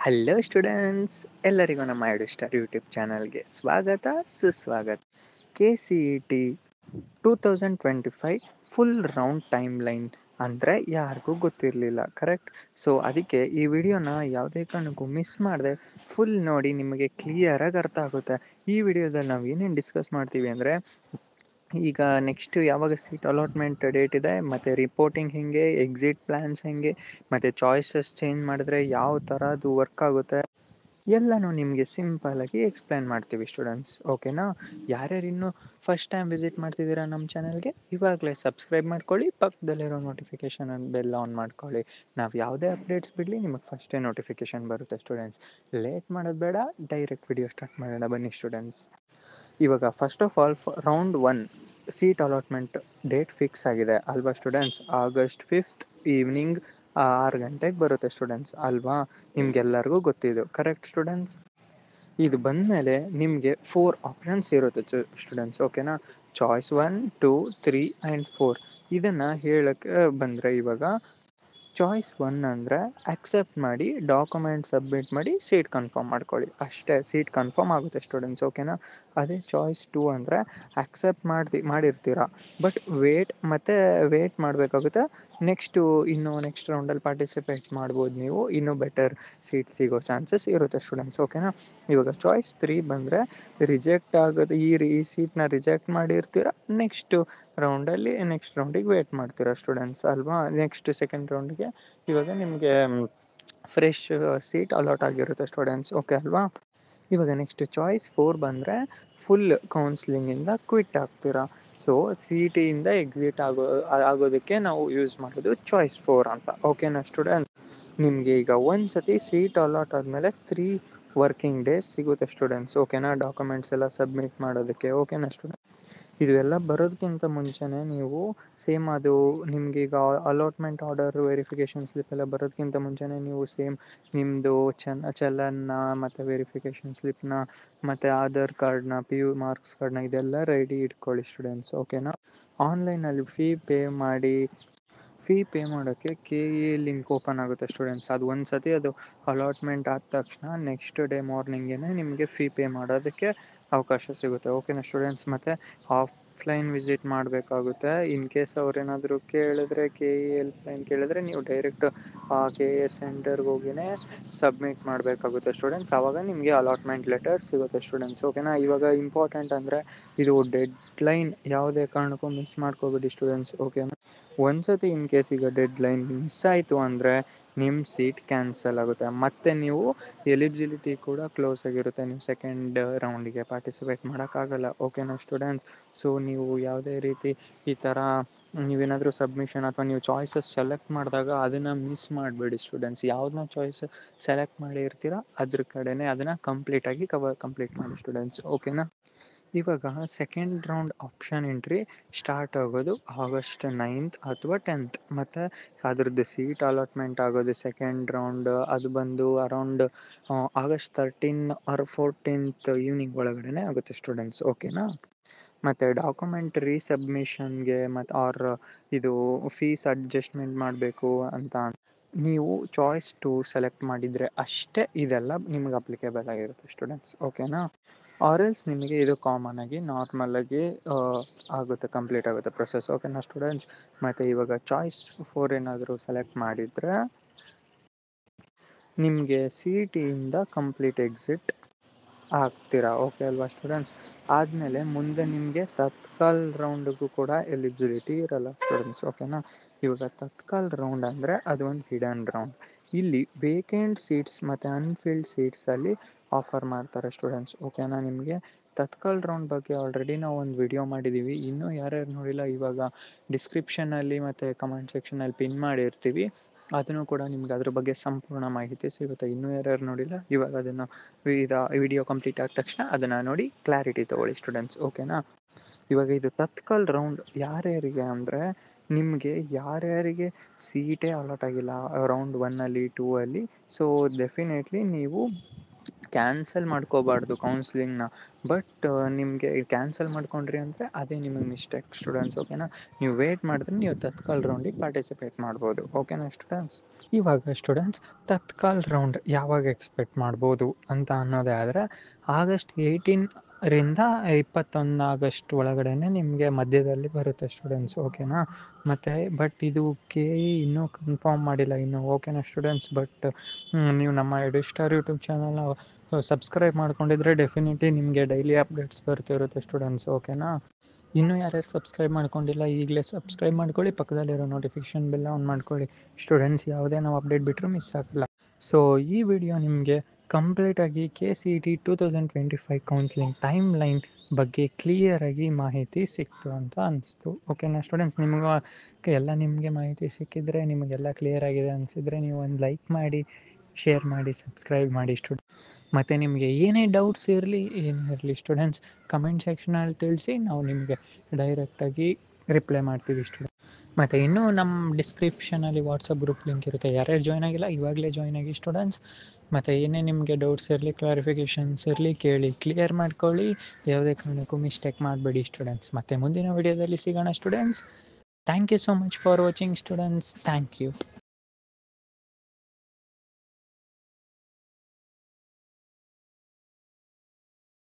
Hello students, ಎಲ್ಲರಿಗೂ ನಮ್ಮ star YouTube ಚಾನಲ್ಗೆ ಸ್ವಾಗತ ಸುಸ್ವಾಗತ. KCET 2025 full round time line ಅಂದರೆ ಯಾರಿಗೂ ಗೊತ್ತಿರಲಿಲ್ಲ, ಕರೆಕ್ಟ್? ಸೊ ಅದಕ್ಕೆ ಈ ವಿಡಿಯೋನ ಯಾವುದೇ ಕಾರಣಕ್ಕೂ ಮಿಸ್ ಮಾಡದೆ ಫುಲ್ ನೋಡಿ, ನಿಮಗೆ ಕ್ಲಿಯರಾಗಿ ಅರ್ಥ ಆಗುತ್ತೆ. ಈ ವಿಡಿಯೋದಲ್ಲಿ ನಾವು ಏನೇನು ಡಿಸ್ಕಸ್ ಮಾಡ್ತೀವಿ ಅಂದರೆ, ಈಗ ನೆಕ್ಸ್ಟ್ ಯಾವಾಗ ಸೀಟ್ ಅಲಾಟ್ಮೆಂಟ್ ಡೇಟ್ ಇದೆ, ಮತ್ತು ರಿಪೋರ್ಟಿಂಗ್ ಹೇಗೆ, ಎಕ್ಸಿಟ್ ಪ್ಲ್ಯಾನ್ಸ್ ಹೇಗೆ, ಮತ್ತು ಚಾಯ್ಸಸ್ ಚೇಂಜ್ ಮಾಡಿದ್ರೆ ಯಾವ ಥರದ್ದು ವರ್ಕ್ ಆಗುತ್ತೆ, ಎಲ್ಲನೂ ನಿಮಗೆ ಸಿಂಪಲಾಗಿ ಎಕ್ಸ್ಪ್ಲೈನ್ ಮಾಡ್ತೀವಿ ಸ್ಟೂಡೆಂಟ್ಸ್. ಓಕೆನಾ? ಯಾರ್ಯಾರು ಇನ್ನೂ ಫಸ್ಟ್ ಟೈಮ್ ವಿಸಿಟ್ ಮಾಡ್ತಿದ್ದೀರಾ ನಮ್ಮ ಚಾನಲ್ಗೆ, ಇವಾಗಲೇ ಸಬ್ಸ್ಕ್ರೈಬ್ ಮಾಡ್ಕೊಳ್ಳಿ, ಪಕ್ಕದಲ್ಲಿರೋ ನೋಟಿಫಿಕೇಷನ್ ಬೆಲ್ ಆನ್ ಮಾಡ್ಕೊಳ್ಳಿ. ನಾವು ಯಾವುದೇ ಅಪ್ಡೇಟ್ಸ್ ಬಿಡಲಿ ನಿಮಗೆ ಫಸ್ಟೇ ನೋಟಿಫಿಕೇಷನ್ ಬರುತ್ತೆ ಸ್ಟೂಡೆಂಟ್ಸ್. ಲೇಟ್ ಮಾಡೋದು ಬೇಡ, ಡೈರೆಕ್ಟ್ ವಿಡಿಯೋ ಸ್ಟಾರ್ಟ್ ಮಾಡೋಣ ಬನ್ನಿ ಸ್ಟೂಡೆಂಟ್ಸ್. ಇವಾಗ first of all round 1 seat allotment date fix ಆಗಿದೆ ಅಲ್ವಾ ಸ್ಟೂಡೆಂಟ್ಸ್? ಆಗಸ್ಟ್ 5th ಈವ್ನಿಂಗ್ 6 ಗಂಟೆಗೆ ಬರುತ್ತೆ ಸ್ಟೂಡೆಂಟ್ಸ್ ಅಲ್ವಾ? ನಿಮ್ಗೆಲ್ಲರಿಗೂ ಗೊತ್ತಿದ್ದು, ಕರೆಕ್ಟ್ ಸ್ಟೂಡೆಂಟ್ಸ್? ಇದು ಬಂದಮೇಲೆ ನಿಮಗೆ 4 ಆಪ್ಷನ್ಸ್ ಇರುತ್ತೆ ಸ್ಟೂಡೆಂಟ್ಸ್. ಓಕೆನಾ? Choice 1, 2, 3 and 4. ಇದನ್ನು ಹೇಳಕ್ಕೆ ಬಂದರೆ, ಇವಾಗ ಚಾಯ್ಸ್ 1 ಅಂದರೆ ಆಕ್ಸೆಪ್ಟ್ ಮಾಡಿ, ಡಾಕ್ಯುಮೆಂಟ್ ಸಬ್ಮಿಟ್ ಮಾಡಿ, ಸೀಟ್ ಕನ್ಫರ್ಮ್ ಮಾಡ್ಕೊಳ್ಳಿ, ಅಷ್ಟೇ. ಸೀಟ್ ಕನ್ಫರ್ಮ್ ಆಗುತ್ತೆ ಸ್ಟೂಡೆಂಟ್ಸ್. ಓಕೆನಾ? ಅದೇ ಚಾಯ್ಸ್ 2 ಅಂದರೆ ಆಕ್ಸೆಪ್ಟ್ ಮಾಡಿರ್ತೀರ, ಬಟ್ ವೇಟ್ ಮಾಡಬೇಕಾಗುತ್ತೆ. ನೆಕ್ಸ್ಟ್ ರೌಂಡಲ್ಲಿ ಪಾರ್ಟಿಸಿಪೇಟ್ ಮಾಡ್ಬೋದು ನೀವು, ಇನ್ನೂ ಬೆಟರ್ ಸೀಟ್ ಸಿಗೋ ಚಾನ್ಸಸ್ ಇರುತ್ತೆ ಸ್ಟೂಡೆಂಟ್ಸ್. ಓಕೆನಾ? ಇವಾಗ ಚಾಯ್ಸ್ 3 ಬಂದರೆ ರಿಜೆಕ್ಟ್ ಆಗೋದು, ಈ ಸೀಟ್ನ ರಿಜೆಕ್ಟ್ ಮಾಡಿರ್ತೀರ, ನೆಕ್ಸ್ಟ್ ರೌಂಡಿಗೆ ವೇಟ್ ಮಾಡ್ತೀರಾ ಸ್ಟೂಡೆಂಟ್ಸ್ ಅಲ್ವಾ? ನೆಕ್ಸ್ಟ್ ಸೆಕೆಂಡ್ ರೌಂಡ್ಗೆ ಇವಾಗ ನಿಮಗೆ ಫ್ರೆಶ್ ಸೀಟ್ ಅಲಾಟ್ ಆಗಿರುತ್ತೆ ಸ್ಟೂಡೆಂಟ್ಸ್. ಓಕೆ ಅಲ್ವಾ? ಇವಾಗ ನೆಕ್ಸ್ಟ್ ಚಾಯ್ಸ್ 4 ಬಂದರೆ ಫುಲ್ ಕೌನ್ಸ್ಲಿಂಗಿಂದ ಕ್ವಿಟ್ ಆಗ್ತೀರಾ. ಸೊ CETಯಿಂದ ಎಕ್ಸಿಟ್ ಆಗೋದಕ್ಕೆ ನಾವು ಯೂಸ್ ಮಾಡೋದು ಚಾಯ್ಸ್ 4 ಅಂತ. ಓಕೆನಾ ಸ್ಟೂಡೆಂಟ್? ನಿಮಗೆ ಈಗ ಒಂದು ಸತಿ ಸೀಟ್ ಅಲಾಟ್ ಆದಮೇಲೆ 3 ವರ್ಕಿಂಗ್ ಡೇಸ್ ಸಿಗುತ್ತೆ ಸ್ಟೂಡೆಂಟ್ಸ್. ಓಕೆನಾ? ಡಾಕ್ಯುಮೆಂಟ್ಸ್ ಎಲ್ಲ ಸಬ್ಮಿಟ್ ಮಾಡೋದಕ್ಕೆ. ಓಕೆನಾ ಸ್ಟೂಡೆಂಟ್? ಇದೆಲ್ಲ ಬರೋದಕ್ಕಿಂತ ಮುಂಚೆನೇ ನೀವು ಅದು ನಿಮಗೀಗ ಅಲಾಟ್ಮೆಂಟ್ ಆರ್ಡರ್ ವೆರಿಫಿಕೇಷನ್ ಸ್ಲಿಪ್ ಎಲ್ಲ ಬರೋದಕ್ಕಿಂತ ಮುಂಚೆನೇ ನೀವು ನಿಮ್ಮದು ಚಲನ್ನ ಮತ್ತು ವೆರಿಫಿಕೇಷನ್ ಸ್ಲಿಪ್ನ ಮತ್ತು ಆಧಾರ್ ಕಾರ್ಡ್ನ, PU ಮಾರ್ಕ್ಸ್ ಕಾರ್ಡ್ನ ಇದೆಲ್ಲ ರೆಡಿ ಇಟ್ಕೊಳ್ಳಿ ಸ್ಟೂಡೆಂಟ್ಸ್. ಓಕೆನಾ? ಆನ್ಲೈನಲ್ಲಿ ಫೀ ಪೇ ಮಾಡೋಕ್ಕೆ KE ಲಿಂಕ್ ಓಪನ್ ಆಗುತ್ತೆ ಸ್ಟೂಡೆಂಟ್ಸ್. ಅದು ಒಂದು ಸತಿ ಅದು ಅಲಾಟ್ಮೆಂಟ್ ಆದ ತಕ್ಷಣ ನೆಕ್ಸ್ಟ್ ಡೇ ಮಾರ್ನಿಂಗೇ ನಿಮಗೆ ಫೀ ಪೇ ಮಾಡೋದಕ್ಕೆ ಅವಕಾಶ ಸಿಗುತ್ತೆ. ಓಕೆನಾ ಸ್ಟೂಡೆಂಟ್ಸ್? ಮತ್ತು ಆಫ್ಲೈನ್ ವಿಸಿಟ್ ಮಾಡಬೇಕಾಗುತ್ತೆ. ಇನ್ ಕೇಸ್ ಅವ್ರೇನಾದರೂ ಕೇಳಿದ್ರೆ, KE ಹೆಲ್ಪ್ಲೈನ್ ಕೇಳಿದ್ರೆ, ನೀವು ಡೈರೆಕ್ಟ್ KE ಸೆಂಟರ್ಗೆ ಹೋಗಿನೇ ಸಬ್ಮಿಟ್ ಮಾಡಬೇಕಾಗುತ್ತೆ ಸ್ಟೂಡೆಂಟ್ಸ್. ಆವಾಗ ನಿಮಗೆ ಅಲಾಟ್ಮೆಂಟ್ ಲೆಟರ್ ಸಿಗುತ್ತೆ ಸ್ಟೂಡೆಂಟ್ಸ್. ಓಕೆನಾ? ಇವಾಗ ಇಂಪಾರ್ಟೆಂಟ್ ಅಂದರೆ, ಇದು ಡೆಡ್ಲೈನ್ ಯಾವುದೇ ಕಾರಣಕ್ಕೂ ಮಿಸ್ ಮಾಡ್ಕೋಬೇಡಿ ಸ್ಟೂಡೆಂಟ್ಸ್. ಓಕೆನಾ? ಒಂದ್ಸತಿ ಇನ್ ಕೇಸ್ ಈಗ ಡೆಡ್ಲೈನ್ ಮಿಸ್ ಆಯಿತು ಅಂದರೆ ನಿಮ್ಮ ಸೀಟ್ ಕ್ಯಾನ್ಸಲ್ ಆಗುತ್ತೆ, ಮತ್ತು ನೀವು ಎಲಿಜಿಬಿಲಿಟಿ ಕೂಡ ಕ್ಲೋಸ್ ಆಗಿರುತ್ತೆ. ನೀವು ಸೆಕೆಂಡ್ ರೌಂಡಿಗೆ ಪಾರ್ಟಿಸಿಪೇಟ್ ಮಾಡೋಕ್ಕಾಗಲ್ಲ. ಓಕೆನಾ ಸ್ಟೂಡೆಂಟ್ಸ್? ಸೊ ನೀವು ಯಾವುದೇ ರೀತಿ ಈ ಥರ ನೀವೇನಾದರೂ ಸಬ್ಮಿಷನ್ ಅಥವಾ ನೀವು ಚಾಯ್ಸಸ್ ಸೆಲೆಕ್ಟ್ ಮಾಡಿದಾಗ ಅದನ್ನು ಮಿಸ್ ಮಾಡಬೇಡಿ ಸ್ಟೂಡೆಂಟ್ಸ್. ಯಾವುದನ್ನ ಚಾಯ್ಸ್ ಸೆಲೆಕ್ಟ್ ಮಾಡಿರ್ತೀರ ಅದ್ರ ಕಡೆನೇ ಅದನ್ನು ಕಂಪ್ಲೀಟ್ ಮಾಡಿ ಸ್ಟೂಡೆಂಟ್ಸ್. ಓಕೆನಾ? ಇವಾಗ second round option entry start ಆಗೋದು ಆಗಸ್ಟ್ 9th ಅಥವಾ 10th, ಮತ್ತು ಅದ್ರದ್ದು ಸೀಟ್ ಅಲಾಟ್ಮೆಂಟ್ ಆಗೋದು ಸೆಕೆಂಡ್ ರೌಂಡ್ ಅದು ಬಂದು around August 13 R 14th evening ಒಳಗಡೆ ಆಗುತ್ತೆ ಸ್ಟೂಡೆಂಟ್ಸ್. ಓಕೆನಾ? ಮತ್ತು ಡಾಕ್ಯುಮೆಂಟ್ ರೀಸಬ್ಮಿಷನ್ಗೆ ಇದು ಫೀಸ್ ಅಡ್ಜಸ್ಟ್ಮೆಂಟ್ ಮಾಡಬೇಕು ಅಂತ ನೀವು ಚಾಯ್ಸ್ 2 ಸೆಲೆಕ್ಟ್ ಮಾಡಿದರೆ ಅಷ್ಟೇ ಇದೆಲ್ಲ ನಿಮಗೆ ಅಪ್ಲಿಕೇಬಲ್ ಆಗಿರುತ್ತೆ ಸ್ಟೂಡೆಂಟ್ಸ್. ಓಕೆನಾ? ಆರೆಲ್ಸ್ ನಿಮಗೆ ಇದು ಕಾಮನ್ ಆಗಿ ನಾರ್ಮಲಾಗಿ ಕಂಪ್ಲೀಟ್ ಆಗುತ್ತೆ ಪ್ರೊಸೆಸ್. ಓಕೆನಾ ಸ್ಟೂಡೆಂಟ್ಸ್? ಮತ್ತು ಇವಾಗ ಚಾಯ್ಸ್ 4 ಏನಾದರೂ ಸೆಲೆಕ್ಟ್ ಮಾಡಿದರೆ ನಿಮಗೆ CETಯಿಂದ ಕಂಪ್ಲೀಟ್ ಎಕ್ಸಿಟ್ ಆಗ್ತೀರಾ. ಓಕೆ ಅಲ್ವಾ ಸ್ಟೂಡೆಂಟ್ಸ್? ಆದಮೇಲೆ ಮುಂದೆ ನಿಮಗೆ ತತ್ಕಾಲ್ ರೌಂಡಿಗೂ ಕೂಡ ಎಲಿಜಿಬಿಲಿಟಿ ಇರಲ್ಲ ಸ್ಟೂಡೆಂಟ್ಸ್. ಓಕೆನಾ? ಇವಾಗ ತತ್ಕಾಲ್ ರೌಂಡ್ ಅಂದರೆ ಅದು ಒಂದು ಹಿಡನ್ ರೌಂಡ್. ಇಲ್ಲಿ ವೇಕೆಂಟ್ ಸೀಟ್ಸ್ ಮತ್ತು ಅನ್ಫಿಲ್ಡ್ ಸೀಟ್ಸಲ್ಲಿ ಆಫರ್ ಮಾಡ್ತಾರೆ ಸ್ಟೂಡೆಂಟ್ಸ್. ಓಕೆನಾ? ನಿಮಗೆ ತತ್ಕಾಲ್ ರೌಂಡ್ ಬಗ್ಗೆ ಆಲ್ರೆಡಿ ನಾವು ಒಂದು ವಿಡಿಯೋ ಮಾಡಿದ್ದೀವಿ. ಇನ್ನೂ ಯಾರ್ಯಾರು ನೋಡಿಲ್ಲ, ಇವಾಗ ಡಿಸ್ಕ್ರಿಪ್ಷನಲ್ಲಿ ಮತ್ತು ಕಮೆಂಟ್ ಸೆಕ್ಷನಲ್ಲಿ ಪಿನ್ ಮಾಡಿರ್ತೀವಿ. ಅದನ್ನು ಕೂಡ ನಿಮ್ಗೆ ಅದ್ರ ಬಗ್ಗೆ ಸಂಪೂರ್ಣ ಮಾಹಿತಿ ಸಿಗುತ್ತೆ. ಇನ್ನೂ ಯಾರ್ಯಾರು ನೋಡಿಲ್ಲ, ಇವಾಗ ಅದನ್ನು ವಿಡಿಯೋ ಕಂಪ್ಲೀಟ್ ಆದ ತಕ್ಷಣ ಅದನ್ನು ನೋಡಿ ಕ್ಲಾರಿಟಿ ತೊಗೊಳ್ಳಿ ಸ್ಟೂಡೆಂಟ್ಸ್. ಓಕೆನಾ? ಇವಾಗ ಇದು ತತ್ಕಾಲ್ ರೌಂಡ್ ಯಾರ್ಯಾರಿಗೆ ಅಂದರೆ, ನಿಮಗೆ ಯಾರ್ಯಾರಿಗೆ ಸೀಟೇ ಅಲಾಟ್ ಆಗಿಲ್ಲ ರೌಂಡ್ 1ಅಲ್ಲಿ 2ಅಲ್ಲಿ, ಸೊ ಡೆಫಿನೆಟ್ಲಿ ನೀವು ಕ್ಯಾನ್ಸಲ್ ಮಾಡ್ಕೋಬಾರ್ದು ಕೌನ್ಸ್ಲಿಂಗ್ನ. ಬಟ್ ನಿಮಗೆ ಕ್ಯಾನ್ಸಲ್ ಮಾಡ್ಕೊಂಡ್ರಿ ಅಂದರೆ ಅದೇ ನಿಮಗೆ ಮಿಸ್ಟೇಕ್ ಸ್ಟೂಡೆಂಟ್ಸ್. ಓಕೆನಾ? ನೀವು ವೇಟ್ ಮಾಡಿದ್ರೆ ನೀವು ತತ್ಕಾಲ್ ರೌಂಡಿಗೆ ಪಾರ್ಟಿಸಿಪೇಟ್ ಮಾಡ್ಬೋದು. ಓಕೆನಾ ಸ್ಟೂಡೆಂಟ್ಸ್? ಇವಾಗ ಸ್ಟೂಡೆಂಟ್ಸ್ ತತ್ಕಾಲ್ ರೌಂಡ್ ಯಾವಾಗ ಎಕ್ಸ್ಪೆಕ್ಟ್ ಮಾಡ್ಬೋದು ಅಂತ ಅನ್ನೋದೇ ಆದರೆ ಆಗಸ್ಟ್ 18ರಿಂದ 21 ಆಗಸ್ಟ್ ಒಳಗಡೆನೆ ನಿಮಗೆ ಮಧ್ಯದಲ್ಲಿ ಬರುತ್ತೆ ಸ್ಟೂಡೆಂಟ್ಸ್. ಓಕೆನಾ? ಬಟ್ ಇದು KE ಇನ್ನೂ ಕನ್ಫರ್ಮ್ ಮಾಡಿಲ್ಲ ಇನ್ನು. ಓಕೆನಾ ಸ್ಟೂಡೆಂಟ್ಸ್? ಬಟ್ ನೀವು ನಮ್ಮ ಎಡುಸ್ಟಾರ್ ಯೂಟ್ಯೂಬ್ ಚಾನಲ್ನ ಸಬ್ಸ್ಕ್ರೈಬ್ ಮಾಡ್ಕೊಂಡಿದ್ರೆ ಡೆಫಿನೆಟ್ಲಿ ನಿಮಗೆ ಡೈಲಿ ಅಪ್ಡೇಟ್ಸ್ ಬರ್ತಿರುತ್ತೆ ಸ್ಟೂಡೆಂಟ್ಸ್. ಓಕೆನಾ? ಇನ್ನೂ ಯಾರ್ಯಾರು ಸಬ್ಸ್ಕ್ರೈಬ್ ಮಾಡ್ಕೊಂಡಿಲ್ಲ ಈಗಲೇ ಸಬ್ಸ್ಕ್ರೈಬ್ ಮಾಡ್ಕೊಳ್ಳಿ, ಪಕ್ಕದಲ್ಲಿರೋ ನೋಟಿಫಿಕೇಷನ್ ಬೆಲ್ ಆನ್ ಮಾಡ್ಕೊಳ್ಳಿ ಸ್ಟೂಡೆಂಟ್ಸ್. ಯಾವುದೇ ನಾವು ಅಪ್ಡೇಟ್ ಬಿಟ್ಟರೂ ಮಿಸ್ ಆಗಲ್ಲ. ಸೊ ಈ ವಿಡಿಯೋ ನಿಮಗೆ ಕಂಪ್ಲೀಟಾಗಿ KCET 2025 ಕೌನ್ಸಿಲಿಂಗ್ ಟೈಮ್ ಲೈನ್ ಬಗ್ಗೆ ಕ್ಲಿಯರಾಗಿ ಮಾಹಿತಿ ಸಿಕ್ತು ಅಂತ ಅನಿಸ್ತು. ಓಕೆನಾ ಸ್ಟೂಡೆಂಟ್ಸ್? ನಿಮಗೆ ಮಾಹಿತಿ ಸಿಕ್ಕಿದ್ರೆ, ನಿಮಗೆಲ್ಲ ಕ್ಲಿಯರ್ ಆಗಿದೆ ಅನಿಸಿದರೆ ನೀವು ಒಂದು ಲೈಕ್ ಮಾಡಿ, ಶೇರ್ ಮಾಡಿ, ಸಬ್ಸ್ಕ್ರೈಬ್ ಮಾಡಿ ಸ್ಟೂಡೆಂಟ್ಸ್. ಮತ್ತು ನಿಮಗೆ ಏನೇ ಡೌಟ್ಸ್ ಏನೇ ಇರಲಿ ಸ್ಟೂಡೆಂಟ್ಸ್, ಕಮೆಂಟ್ ಸೆಕ್ಷನಲ್ಲಿ ತಿಳಿಸಿ, ನಾವು ನಿಮಗೆ ಡೈರೆಕ್ಟಾಗಿ ರಿಪ್ಲೈ ಮಾಡ್ತೀವಿ ಸ್ಟೂಡೆಂಟ್. ಮತ್ತು ಇನ್ನೂ ನಮ್ಮ ಡಿಸ್ಕ್ರಿಪ್ಷನಲ್ಲಿ ವಾಟ್ಸಪ್ ಗ್ರೂಪ್ ಲಿಂಕ್ ಇರುತ್ತೆ. ಯಾರ್ಯಾರು ಜಾಯ್ನ್ ಆಗಿಲ್ಲ ಇವಾಗಲೇ ಜಾಯ್ನ್ ಆಗಿ ಸ್ಟೂಡೆಂಟ್ಸ್. ಮತ್ತು ಏನೇ ನಿಮಗೆ ಡೌಟ್ಸ್ ಇರಲಿ, ಕ್ಲಾರಿಫಿಕೇಷನ್ಸ್ ಇರಲಿ, ಕೇಳಿ ಕ್ಲಿಯರ್ ಮಾಡ್ಕೊಳ್ಳಿ. ಯಾವುದೇ ಕಾರಣಕ್ಕೂ ಮಿಸ್ಟೇಕ್ ಮಾಡಬೇಡಿ ಸ್ಟೂಡೆಂಟ್ಸ್. ಮತ್ತು ಮುಂದಿನ ವಿಡಿಯೋದಲ್ಲಿ ಸಿಗೋಣ students. Thank you so much for watching students. Thank you.